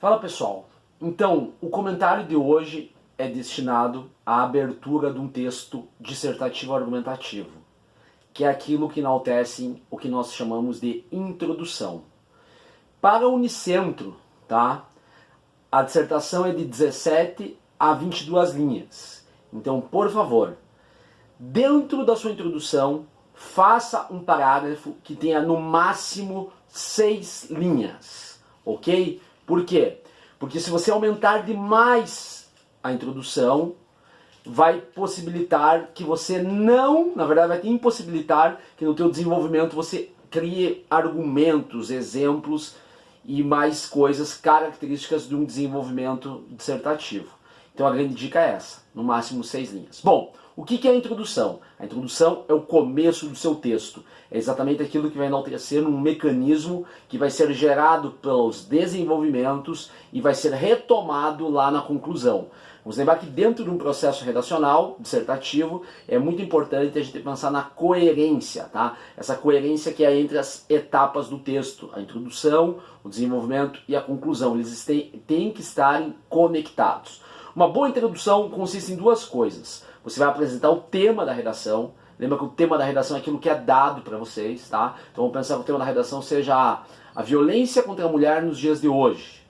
Fala pessoal, então o comentário de hoje é destinado à abertura de um texto dissertativo argumentativo, que é aquilo que enaltece o que nós chamamos de introdução. Para o Unicentro, tá? A dissertação é de 17 a 22 linhas. Então, por favor, dentro da sua introdução, faça um parágrafo que tenha no máximo 6 linhas, ok? Por quê? Porque se você aumentar demais a introdução, vai possibilitar que você não, na verdade vai te impossibilitar que no teu desenvolvimento você crie argumentos, exemplos e mais coisas características de um desenvolvimento dissertativo. Então a grande dica é essa, no máximo 6 linhas. Bom, o que é a introdução? A introdução é o começo do seu texto. É exatamente aquilo que vai enaltecer num mecanismo que vai ser gerado pelos desenvolvimentos e vai ser retomado lá na conclusão. Vamos lembrar que dentro de um processo redacional, dissertativo, é muito importante a gente pensar na coerência, tá? Essa coerência que é entre as etapas do texto, a introdução, o desenvolvimento e a conclusão. Eles têm que estarem conectados. Uma boa introdução consiste em duas coisas. Você vai apresentar o tema da redação. Lembra que o tema da redação é aquilo que é dado para vocês, tá? Então vamos pensar que o tema da redação seja a violência contra a mulher nos dias de hoje.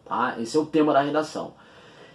Tá? Esse é o tema da redação.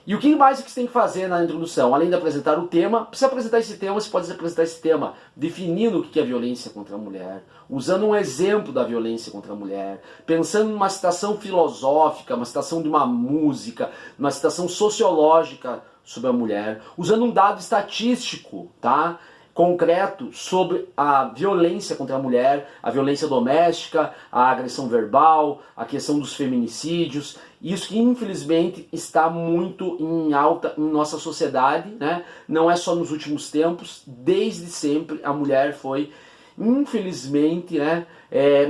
E o que mais que você tem que fazer na introdução? Além de apresentar o tema, para você apresentar esse tema, você pode apresentar esse tema definindo o que é violência contra a mulher, usando um exemplo da violência contra a mulher, pensando numa citação filosófica, uma citação de uma música, uma citação sociológica sobre a mulher, usando um dado estatístico, tá? Concreto sobre a violência contra a mulher, a violência doméstica, a agressão verbal, a questão dos feminicídios. Isso que infelizmente está muito em alta em nossa sociedade, né? Não é só nos últimos tempos, desde sempre a mulher foi infelizmente, né,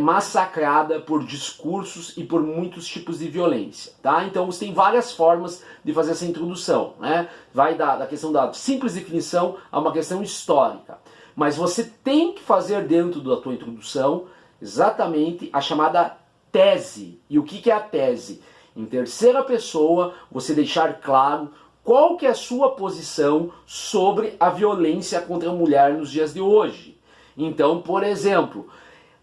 massacrada por discursos e por muitos tipos de violência, tá? Então você tem várias formas de fazer essa introdução, né? Vai da questão da simples definição a uma questão histórica. Mas você tem que fazer dentro da tua introdução exatamente a chamada tese. E o que é a tese? Em terceira pessoa, você deixar claro qual que é a sua posição sobre a violência contra a mulher nos dias de hoje. Então, por exemplo,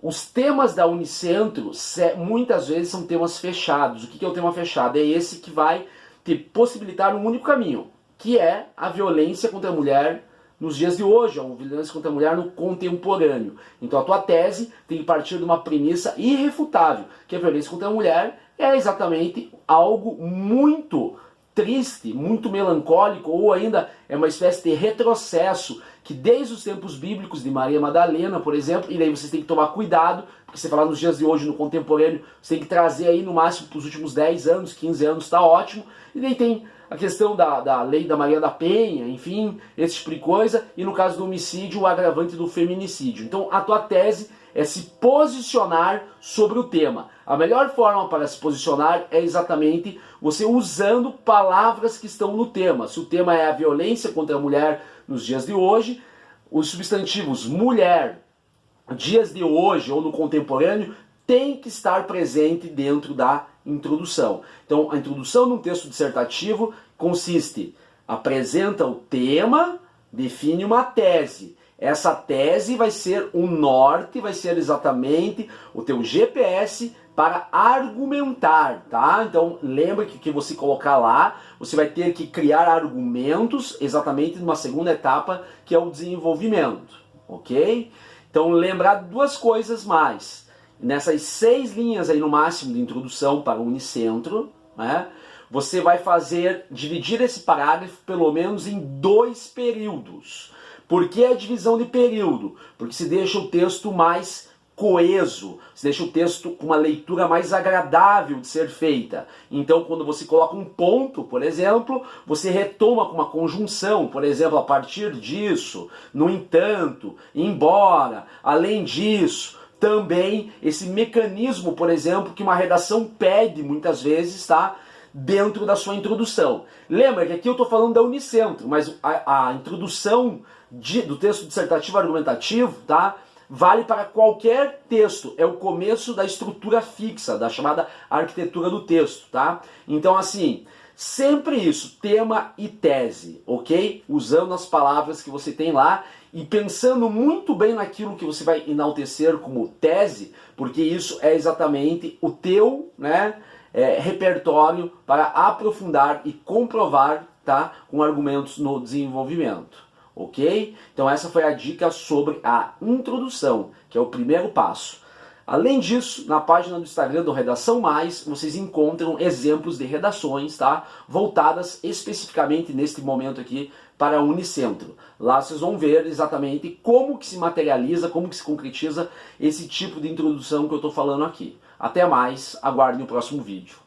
os temas da Unicentro muitas vezes são temas fechados. O que é o tema fechado? É esse que vai te possibilitar um único caminho, que é a violência contra a mulher nos dias de hoje, a violência contra a mulher no contemporâneo. Então a tua tese tem que partir de uma premissa irrefutável, que a violência contra a mulher é exatamente algo muito triste, muito melancólico, ou ainda é uma espécie de retrocesso que desde os tempos bíblicos de Maria Madalena, por exemplo, e daí vocês têm que tomar cuidado, porque você falar nos dias de hoje, no contemporâneo, você tem que trazer aí no máximo para os últimos 10 anos, 15 anos, está ótimo, e daí tem a questão da lei da Maria da Penha, enfim, esse tipo de coisa, e no caso do homicídio, o agravante do feminicídio. Então a tua tese é se posicionar sobre o tema. A melhor forma para se posicionar é exatamente você usando palavras que estão no tema. Se o tema é a violência contra a mulher nos dias de hoje, os substantivos mulher, dias de hoje ou no contemporâneo tem que estar presente dentro da introdução. Então, a introdução de um texto dissertativo consiste, apresenta o tema, define uma tese. Essa tese vai ser o norte, vai ser exatamente o teu GPS para argumentar, tá? Então lembra que o que você colocar lá, você vai ter que criar argumentos exatamente numa segunda etapa, que é o desenvolvimento, ok? Então lembrar duas coisas mais. Nessas 6 linhas aí no máximo de introdução para o Unicentro, né? Você vai dividir esse parágrafo pelo menos em 2 períodos. Por que a divisão de período? Porque se deixa o texto mais coeso, se deixa o texto com uma leitura mais agradável de ser feita. Então, quando você coloca um ponto, por exemplo, você retoma com uma conjunção, por exemplo, a partir disso, no entanto, embora, além disso. Também esse mecanismo, por exemplo, que uma redação pede muitas vezes, tá? Dentro da sua introdução. Lembra que aqui eu estou falando da Unicentro, mas a introdução do texto dissertativo argumentativo, tá? vale para qualquer texto, é o começo da estrutura fixa, da chamada arquitetura do texto, tá? Então assim, sempre isso, tema e tese, ok? Usando as palavras que você tem lá e pensando muito bem naquilo que você vai enaltecer como tese, porque isso é exatamente o teu, né, repertório para aprofundar e comprovar, tá, com argumentos no desenvolvimento, ok? Então essa foi a dica sobre a introdução, que é o primeiro passo. Além disso, na página do Instagram do Redação Mais, vocês encontram exemplos de redações, tá, voltadas especificamente neste momento aqui para a Unicentro. Lá vocês vão ver exatamente como que se materializa, como que se concretiza esse tipo de introdução que eu estou falando aqui. Até mais, aguardem o próximo vídeo.